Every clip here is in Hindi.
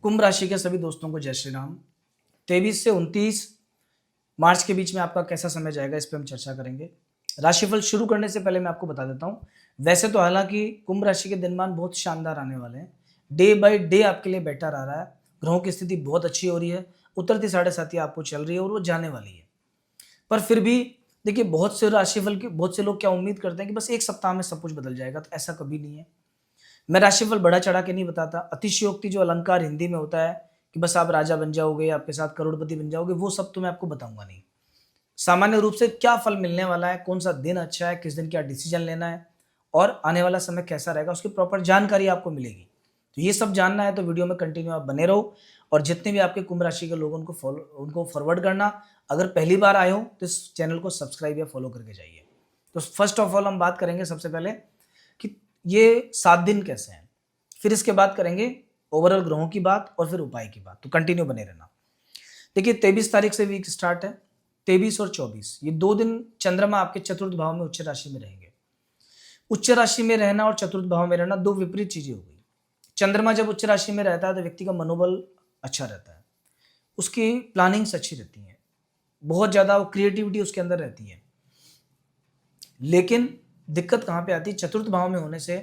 कुंभ राशि के सभी दोस्तों को जय श्री राम। 23 से 29 मार्च के बीच में आपका कैसा समय जाएगा, इस पे हम चर्चा करेंगे। राशिफल शुरू करने से पहले मैं आपको बता देता हूँ, वैसे तो हालांकि कुंभ राशि के दिनमान बहुत शानदार आने वाले हैं। डे बाय डे आपके लिए बेटर आ रहा है। ग्रहों की स्थिति बहुत अच्छी हो रही है। उतरती 7.5 आपको चल रही है और वो जाने वाली है। पर फिर भी देखिए, बहुत से राशिफल के बहुत से लोग क्या उम्मीद करते हैं कि बस एक सप्ताह में सब कुछ बदल जाएगा, तो ऐसा कभी नहीं है। मैं राशिफल बढ़ा चढ़ा के नहीं बताता। अतिशयोक्ति जो अलंकार हिंदी में होता है कि बस आप राजा बन जाओगे, आपके साथ करोड़पति बन जाओगे, वो सब तो मैं आपको बताऊंगा नहीं। सामान्य रूप से क्या फल मिलने वाला है, कौन सा दिन अच्छा है, किस दिन क्या डिसीजन लेना है और आने वाला समय कैसा रहेगा, उसकी प्रॉपर जानकारी आपको मिलेगी। तो ये सब जानना है तो वीडियो में कंटिन्यू आप बने रहो। और जितने भी आपके कुंभ राशि के लोग उनको फॉरवर्ड करना। अगर पहली बार आए हो तो इस चैनल को सब्सक्राइब या फॉलो करके जाइए। तो फर्स्ट ऑफ ऑल हम बात करेंगे सबसे पहले कि ये 7 दिन कैसे हैं, फिर इसके बाद करेंगे ओवरऑल ग्रहों की बात और फिर उपाय की बात। तो कंटिन्यू बने रहना। देखिए, 23 तारीख से वीक स्टार्ट है। 23 और 24 ये 2 दिन चंद्रमा आपके चतुर्थ भाव में उच्च राशि में रहेंगे। उच्च राशि में रहना और चतुर्थ भाव में रहना दो विपरीत चीजें हो गई। चंद्रमा जब उच्च राशि में रहता है तो व्यक्ति का मनोबल अच्छा रहता है, उसकी प्लानिंग्स अच्छी रहती हैं, बहुत ज्यादा क्रिएटिविटी उसके अंदर रहती है। लेकिन दिक्कत कहाँ पे आती है, चतुर्थ भाव में होने से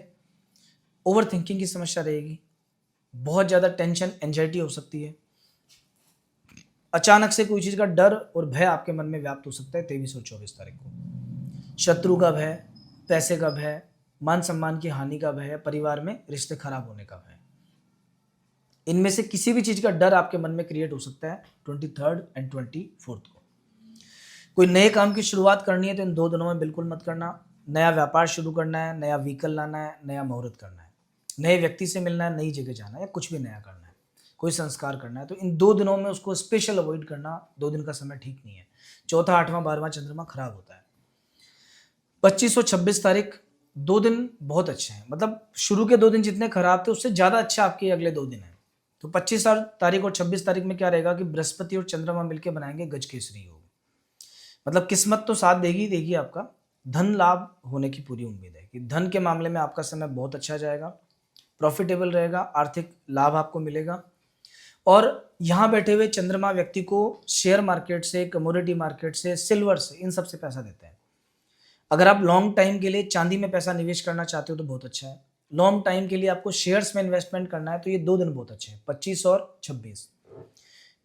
ओवर थिंकिंग की समस्या रहेगी, बहुत ज्यादा टेंशन एंजाइटी हो सकती है, अचानक से कोई चीज का डर और भय आपके मन में व्याप्त हो सकता है। 23 और 24 तारीख को शत्रु का भय, पैसे का भय, मान सम्मान की हानि का भय, परिवार में रिश्ते खराब होने का भय, इनमें से किसी भी चीज का डर आपके मन में क्रिएट हो सकता है 23 एंड 24 को। कोई नए काम की शुरुआत करनी है तो इन 2 दिनों में बिल्कुल मत करना। नया व्यापार शुरू करना है, नया व्हीकल लाना है, नया मुहूर्त करना है, नए व्यक्ति से मिलना है, नई जगह जाना है, या कुछ भी नया करना है, कोई संस्कार करना है, तो इन 2 दिनों में उसको स्पेशल अवॉइड करना। 2 दिन का समय ठीक नहीं है। चौथा, 8वां, 12वां चंद्रमा खराब होता है। 25 और 26 तारीख 2 दिन बहुत अच्छे हैं, मतलब शुरू के 2 दिन जितने खराब थे उससे ज्यादा अच्छा आपके अगले 2 दिन है। तो 25 तारीख और 26 तारीख में क्या रहेगा कि बृहस्पति और चंद्रमा मिलकर बनाएंगे गजकेसरी योग। मतलब किस्मत तो साथ देगी ही देगी आपका। धन लाभ होने की पूरी उम्मीद है कि धन के मामले में आपका समय बहुत अच्छा जाएगा, प्रॉफिटेबल रहेगा, आर्थिक लाभ आपको मिलेगा। और यहाँ बैठे हुए चंद्रमा व्यक्ति को शेयर मार्केट से, कमोडिटी मार्केट से, सिल्वर से, इन सब से पैसा देते हैं। अगर आप लॉन्ग टाइम के लिए चांदी में पैसा निवेश करना चाहते हो तो बहुत अच्छा है। लॉन्ग टाइम के लिए आपको शेयर्स में इन्वेस्टमेंट करना है तो ये 2 दिन बहुत अच्छे हैं, 25 और 26।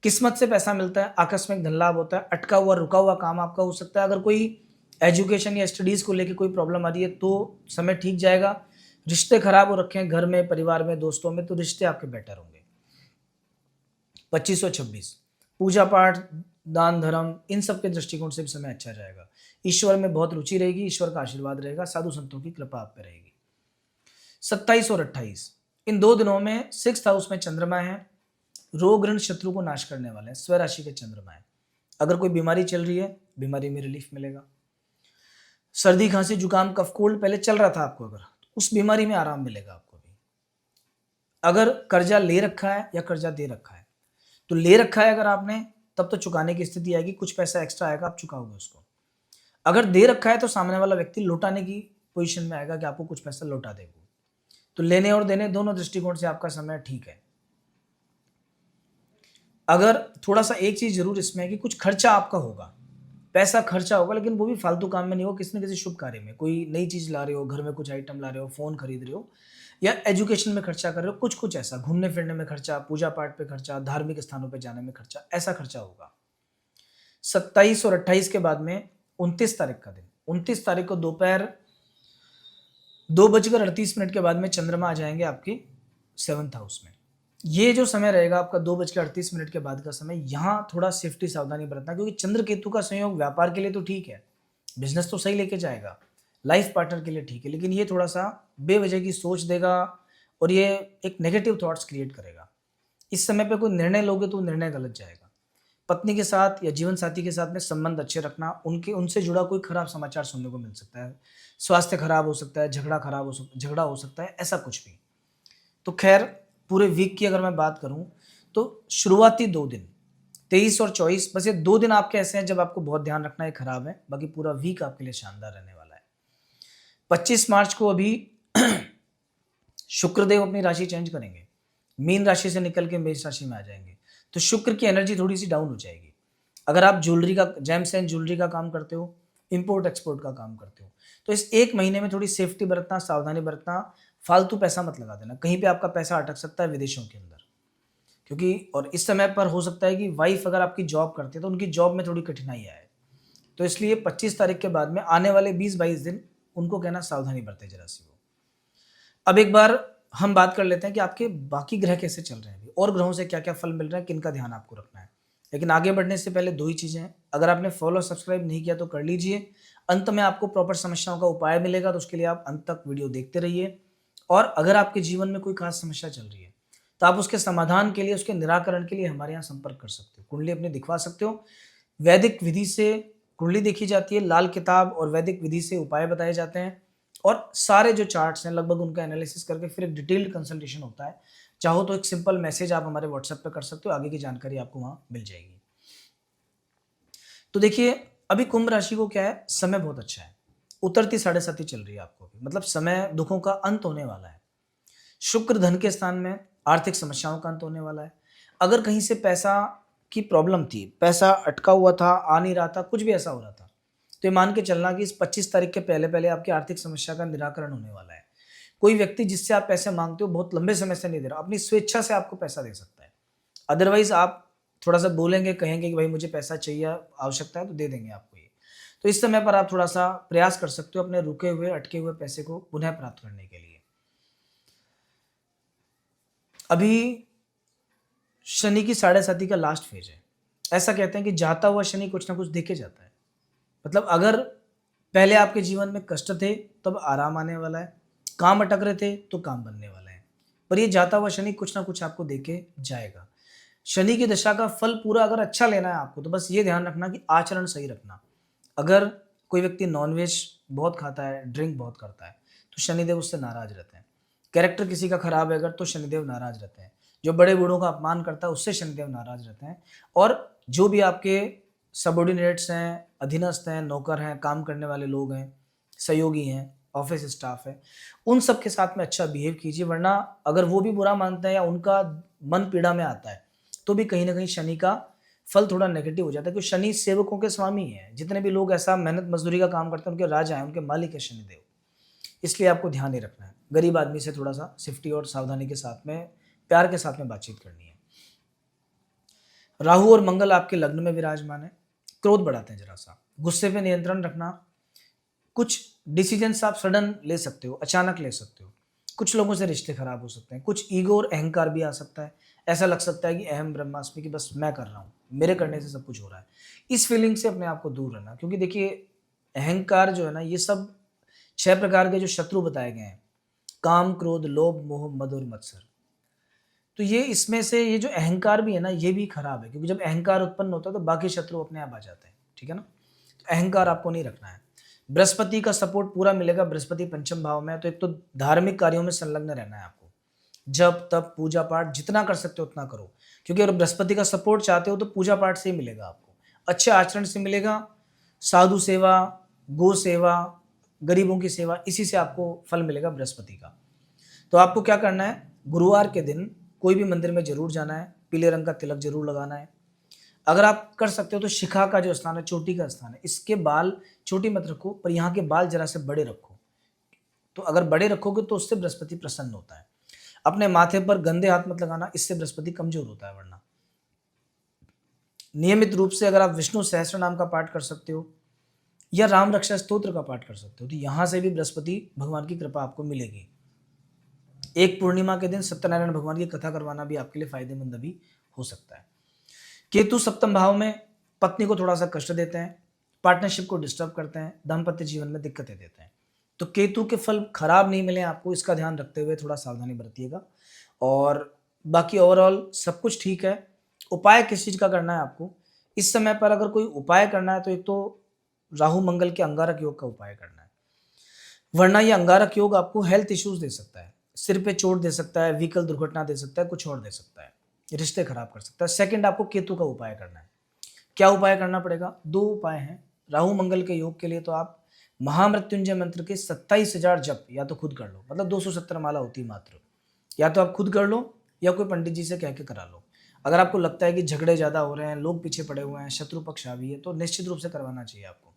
किस्मत से पैसा मिलता है, आकस्मिक धन लाभ होता है, अटका हुआ रुका हुआ काम आपका हो सकता है। अगर कोई एजुकेशन या स्टडीज को लेकर कोई प्रॉब्लम आ रही है तो समय ठीक जाएगा। रिश्ते खराब हो रखे हैं घर में, परिवार में, दोस्तों में, तो रिश्ते आपके बेटर होंगे। 25 और 26 पूजा पाठ, दान धर्म, इन सब के दृष्टिकोण से भी समय अच्छा जाएगा। ईश्वर में बहुत रुचि रहेगी, ईश्वर का आशीर्वाद रहेगा, साधु संतों की कृपा आप पे रहेगी। 27 और 28 इन 2 दिनों में 6th हाउस में चंद्रमा है। रोग ऋण शत्रु को नाश करने वाले हैं, स्वराशि के चंद्रमा है। अगर कोई बीमारी चल रही है, बीमारी में रिलीफ मिलेगा। सर्दी खांसी जुकाम कफ कोल्ड पहले चल रहा था आपको, अगर उस बीमारी में आराम मिलेगा आपको भी। अगर कर्जा ले रखा है या कर्जा दे रखा है, तो ले रखा है अगर आपने, तब तो चुकाने की स्थिति आएगी, कुछ पैसा एक्स्ट्रा आएगा, आप चुकाओगे उसको। अगर दे रखा है तो सामने वाला व्यक्ति लौटाने की पोजीशन में आएगा कि आपको कुछ पैसा लौटा देगा। तो लेने और देने दोनों दृष्टिकोण से आपका समय ठीक है। अगर थोड़ा सा एक चीज जरूर इसमें है कि कुछ खर्चा आपका होगा, पैसा खर्चा होगा, लेकिन वो भी फालतू काम में नहीं हो, किसी न किसी शुभ कार्य में, कोई नई चीज ला रहे हो, घर में कुछ आइटम ला रहे हो, फोन खरीद रहे हो, या एजुकेशन में खर्चा कर रहे हो, कुछ कुछ ऐसा, घूमने फिरने में खर्चा, पूजा पाठ पे खर्चा, धार्मिक स्थानों पे जाने में खर्चा, ऐसा खर्चा होगा। 27 और 28 के बाद में 29 तारीख का दिन, 29 तारीख को दोपहर 2:38 के बाद में चंद्रमा आ जाएंगे आपके 7th हाउस में। ये जो समय रहेगा आपका 2:38 के बाद का समय, यहाँ थोड़ा सेफ्टी सावधानी बरतना, क्योंकि चंद्र केतु का संयोग व्यापार के लिए तो ठीक है, बिजनेस तो सही लेके जाएगा, लाइफ पार्टनर के लिए ठीक है, लेकिन ये थोड़ा सा बेवजह की सोच देगा और ये एक नेगेटिव थॉट्स क्रिएट करेगा। इस समय पे कोई निर्णय लोगे तो निर्णय गलत जाएगा। पत्नी के साथ या जीवन साथी के साथ में संबंध अच्छे रखना, उनसे जुड़ा कोई खराब समाचार सुनने को मिल सकता है, स्वास्थ्य खराब हो सकता है, झगड़ा हो सकता है, ऐसा कुछ भी। तो खैर, पूरे वीक की अगर मैं बात करूं तो शुरुआती 2 दिन 23 और 24, बस ये 2 दिन आपके ऐसे हैं जब आपको बहुत ध्यान रखना है, खराब है। बाकी पूरा वीक आपके लिए शानदार रहने वाला है। 25 मार्च को अभी शुक्रदेव अपनी राशि चेंज करेंगे, मीन राशि से निकल के मेष राशि में आ जाएंगे, तो शुक्र की एनर्जी थोड़ी सी डाउन हो जाएगी। अगर आप ज्वेलरी का, जेम्स एंड ज्वेलरी का काम करते हो, इंपोर्ट एक्सपोर्ट का काम करते हो, तो इस एक महीने में थोड़ी सेफ्टी बरतना, सावधानी बरतना, फालतू पैसा मत लगा देना, कहीं पे आपका पैसा अटक सकता है विदेशों के अंदर। क्योंकि और इस समय पर हो सकता है कि वाइफ अगर आपकी जॉब करती है तो उनकी जॉब में थोड़ी कठिनाई आए, तो इसलिए 25 तारीख के बाद में आने वाले 20-22 दिन उनको कहना सावधानी बरते जरा सी वो। अब एक बार हम बात कर लेते हैं कि आपके बाकी ग्रह कैसे चल रहे हैं अभी, और ग्रहों से क्या क्या फल मिल रहे हैं, किनका ध्यान आपको रखना है। लेकिन आगे बढ़ने से पहले दो ही चीजें हैं, अगर आपने फॉलो सब्सक्राइब नहीं किया तो कर लीजिए। अंत में आपको प्रॉपर समस्याओं का उपाय मिलेगा, तो उसके लिए आप अंत तक वीडियो देखते रहिए। और अगर आपके जीवन में कोई खास समस्या चल रही है तो आप उसके समाधान के लिए, उसके निराकरण के लिए हमारे यहाँ संपर्क कर सकते हो, कुंडली अपनी दिखवा सकते हो। वैदिक विधि से कुंडली देखी जाती है, लाल किताब और वैदिक विधि से उपाय बताए जाते हैं, और सारे जो चार्ट्स हैं लगभग उनका एनालिसिस करके फिर एक डिटेल्ड कंसल्टेशन होता है। चाहो तो एक सिंपल मैसेज आप हमारे व्हाट्सएप पे कर सकते हो, आगे की जानकारी आपको वहां मिल जाएगी। तो देखिए, अभी कुंभ राशि को क्या है, समय बहुत अच्छा है, उतरती 7.5 चल रही है आपको भी, मतलब समय दुखों का अंत होने वाला है। शुक्र धन के स्थान में, आर्थिक समस्याओं का अंत होने वाला है। अगर कहीं से पैसा की प्रॉब्लम थी, पैसा अटका हुआ था, आ नहीं रहा था, कुछ भी ऐसा हो रहा था, तो ये मान के चलना कि इस 25 तारीख के पहले पहले आपकी आर्थिक समस्या का निराकरण होने वाला है। कोई व्यक्ति जिससे आप पैसे मांगते हो बहुत लंबे समय से नहीं दे रहा, अपनी स्वेच्छा से आपको पैसा दे सकता है। अदरवाइज आप थोड़ा सा बोलेंगे, कहेंगे कि भाई मुझे पैसा चाहिए, आवश्यकता है, तो दे देंगे आपको ये। तो इस समय पर आप थोड़ा सा प्रयास कर सकते हो अपने रुके हुए, अटके हुए पैसे को पुनः प्राप्त करने के लिए। अभी शनि की 7.5 का लास्ट फेज है। ऐसा कहते हैं कि जाता हुआ शनि कुछ ना कुछ देके जाता है। मतलब अगर पहले आपके जीवन में कष्ट थे, तब आराम आने वाला है, काम अटक रहे थे तो काम बनने वाला है, पर ये जाता हुआ शनि कुछ ना कुछ आपको देके जाएगा। शनि की दशा का फल पूरा अगर अच्छा लेना है आपको, तो बस ये ध्यान रखना कि आचरण सही रखना। अगर कोई व्यक्ति नॉनवेज बहुत खाता है, ड्रिंक बहुत करता है, तो शनिदेव उससे नाराज रहते हैं। कैरेक्टर किसी का खराब है अगर, तो शनिदेव नाराज रहते हैं। जो बड़े बूढ़ों का अपमान करता है, उससे शनिदेव नाराज रहते हैं। और जो भी आपके सबॉर्डिनेट्स हैं, अधीनस्थ हैं, नौकर हैं, काम करने वाले लोग हैं, सहयोगी हैं, ऑफिस स्टाफ है, उन सब के साथ में अच्छा बिहेव कीजिए, वरना अगर वो भी बुरा मानते हैं या उनका मन पीड़ा में आता है, तो भी कहीं ना कहीं शनि का फल थोड़ा नेगेटिव हो जाता है। क्योंकि शनि सेवकों के स्वामी है, जितने भी लोग ऐसा मेहनत मजदूरी का काम करते हैं उनके राजा हैं, उनके मालिक है शनिदेव। इसलिए आपको ध्यान ही रखना है, गरीब आदमी से थोड़ा सा सेफ्टी और सावधानी के साथ में, प्यार के साथ में बातचीत करनी है। राहु और मंगल आपके लग्न में विराजमान है, क्रोध बढ़ाते हैं जरा सा, गुस्से पे नियंत्रण रखना। कुछ डिसीजंस आप सडन ले सकते हो, अचानक ले सकते हो। कुछ लोगों से रिश्ते खराब हो सकते हैं, कुछ ईगो और अहंकार भी आ सकता है। ऐसा लग सकता है कि अहम ब्रह्मास्मि, कि बस मैं कर रहा हूँ, मेरे करने से सब कुछ हो रहा है। इस फीलिंग से अपने आप को दूर रहना, क्योंकि देखिए अहंकार जो है ना, ये सब 6 प्रकार के जो शत्रु बताए गए हैं, काम, क्रोध, लोभ, मोह, मद और मत्सर, तो ये इसमें से ये जो अहंकार भी है ना, ये भी खराब है। क्योंकि जब अहंकार उत्पन्न होता है तो बाकी शत्रु अपने आप आ जाते हैं, ठीक है ना। तो अहंकार आपको नहीं रखना है। बृहस्पति का सपोर्ट पूरा मिलेगा, बृहस्पति पंचम भाव में है, तो एक तो धार्मिक कार्यों में संलग्न रहना है आपको। जब तब पूजा पाठ जितना कर सकते हो उतना करो, क्योंकि अगर बृहस्पति का सपोर्ट चाहते हो तो पूजा पाठ से ही मिलेगा आपको, अच्छे आचरण से मिलेगा, साधु सेवा, गो सेवा, गरीबों की सेवा, इसी से आपको फल मिलेगा बृहस्पति का। तो आपको क्या करना है, गुरुवार के दिन कोई भी मंदिर में जरूर जाना है, पीले रंग का तिलक जरूर लगाना है। अगर आप कर सकते हो तो शिखा का जो स्थान है, चोटी का स्थान है, इसके बाल छोटी मत रखो, पर यहाँ के बाल जरा से बड़े रखो। तो अगर बड़े रखोगे तो उससे बृहस्पति प्रसन्न होता है। अपने माथे पर गंदे हाथ मत लगाना, इससे बृहस्पति कमजोर होता है। वरना नियमित रूप से अगर आप विष्णु सहस्त्र नाम का पाठ कर सकते हो या राम रक्षा स्तोत्र का पाठ कर सकते हो, तो यहां से भी बृहस्पति भगवान की कृपा आपको मिलेगी। एक पूर्णिमा के दिन सत्यनारायण भगवान की कथा करवाना भी आपके लिए फायदेमंद अभी हो सकता है। केतु सप्तम भाव में पत्नी को थोड़ा सा कष्ट देते हैं, पार्टनरशिप को डिस्टर्ब करते हैं, दाम्पत्य जीवन में दिक्कतें देते हैं। तो केतु के फल खराब नहीं मिले आपको, इसका ध्यान रखते हुए थोड़ा सावधानी बरतिएगा। और बाकी ओवरऑल सब कुछ ठीक है। उपाय किस चीज का करना है आपको इस समय पर, अगर कोई उपाय करना है तो एक तो राहु मंगल के अंगारक योग का उपाय करना है, वरना ये अंगारक योग आपको हेल्थ इश्यूज दे सकता है, सिर पे चोट दे सकता है, व्हीकल दुर्घटना दे सकता है, कुछ और दे सकता है, रिश्ते खराब कर सकता है। सेकंड, आपको केतु का उपाय करना है। क्या उपाय करना पड़ेगा, 2 उपाय हैं राहु मंगल के योग के लिए। तो आप महामृत्युंजय मंत्र के 27,000 जप या तो खुद कर लो, मतलब 270 माला होती मात्र, या तो आप खुद कर लो या कोई पंडित जी से कह के करा लो। अगर आपको लगता है कि झगड़े ज़्यादा हो रहे हैं, लोग पीछे पड़े हुए हैं, शत्रु पक्ष हावी है, तो निश्चित रूप से करवाना चाहिए आपको।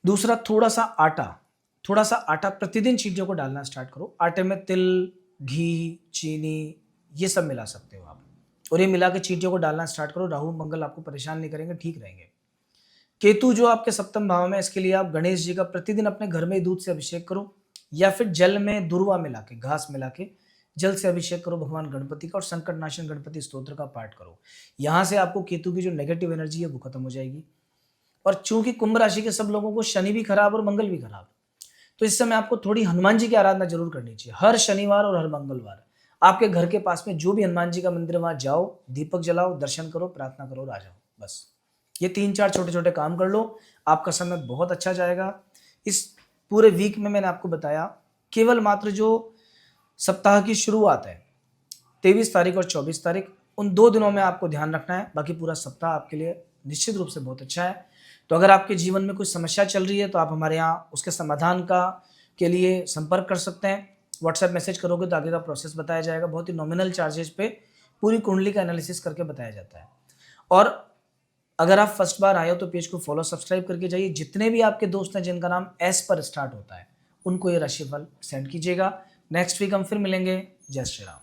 दूसरा, थोड़ा सा आटा प्रतिदिन चीज़ों को डालना स्टार्ट करो। आटे में तिल, घी, चीनी ये सब मिला सकते हो आप, और ये मिला के चीज़ों को डालना स्टार्ट करो। राहु मंगल आपको परेशान नहीं करेंगे, ठीक रहेंगे। केतु जो आपके सप्तम भाव में, इसके लिए आप गणेश जी का प्रतिदिन अपने घर में ही दूध से अभिषेक करो, या फिर जल में दुर्वा मिला के, घास मिला के जल से अभिषेक करो भगवान गणपति का, और संकट नाशन गणपति स्तोत्र का पाठ करो। यहाँ से आपको केतु की जो नेगेटिव एनर्जी है वो खत्म हो जाएगी। और चूंकि कुंभ राशि के सब लोगों को शनि भी खराब और मंगल भी खराब, तो इस समय आपको थोड़ी हनुमान जी की आराधना जरूर करनी चाहिए। हर शनिवार और हर मंगलवार आपके घर के पास में जो भी हनुमान जी का मंदिर है वहां जाओ, दीपक जलाओ, दर्शन करो, प्रार्थना करो और आ जाओ। बस ये 3-4 छोटे छोटे काम कर लो, आपका समय बहुत अच्छा जाएगा। इस पूरे वीक में मैंने आपको बताया, केवल मात्र जो सप्ताह की शुरुआत है 23 तारीख और 24 तारीख, उन 2 दिनों में आपको ध्यान रखना है। बाकी पूरा सप्ताह आपके लिए निश्चित रूप से बहुत अच्छा है। तो अगर आपके जीवन में कोई समस्या चल रही है तो आप हमारे यहाँ उसके समाधान के लिए संपर्क कर सकते हैं। व्हाट्सएप मैसेज करोगे तो आगे का प्रोसेस बताया जाएगा। बहुत ही नॉमिनल चार्जेस पे पूरी कुंडली का एनालिसिस करके बताया जाता है। और अगर आप फर्स्ट बार आए हो तो पेज को फॉलो सब्सक्राइब करके जाइए। जितने भी आपके दोस्त हैं जिनका नाम एस पर स्टार्ट होता है, उनको ये राशिफल सेंड कीजिएगा। नेक्स्ट वीक हम फिर मिलेंगे। जय श्री राम।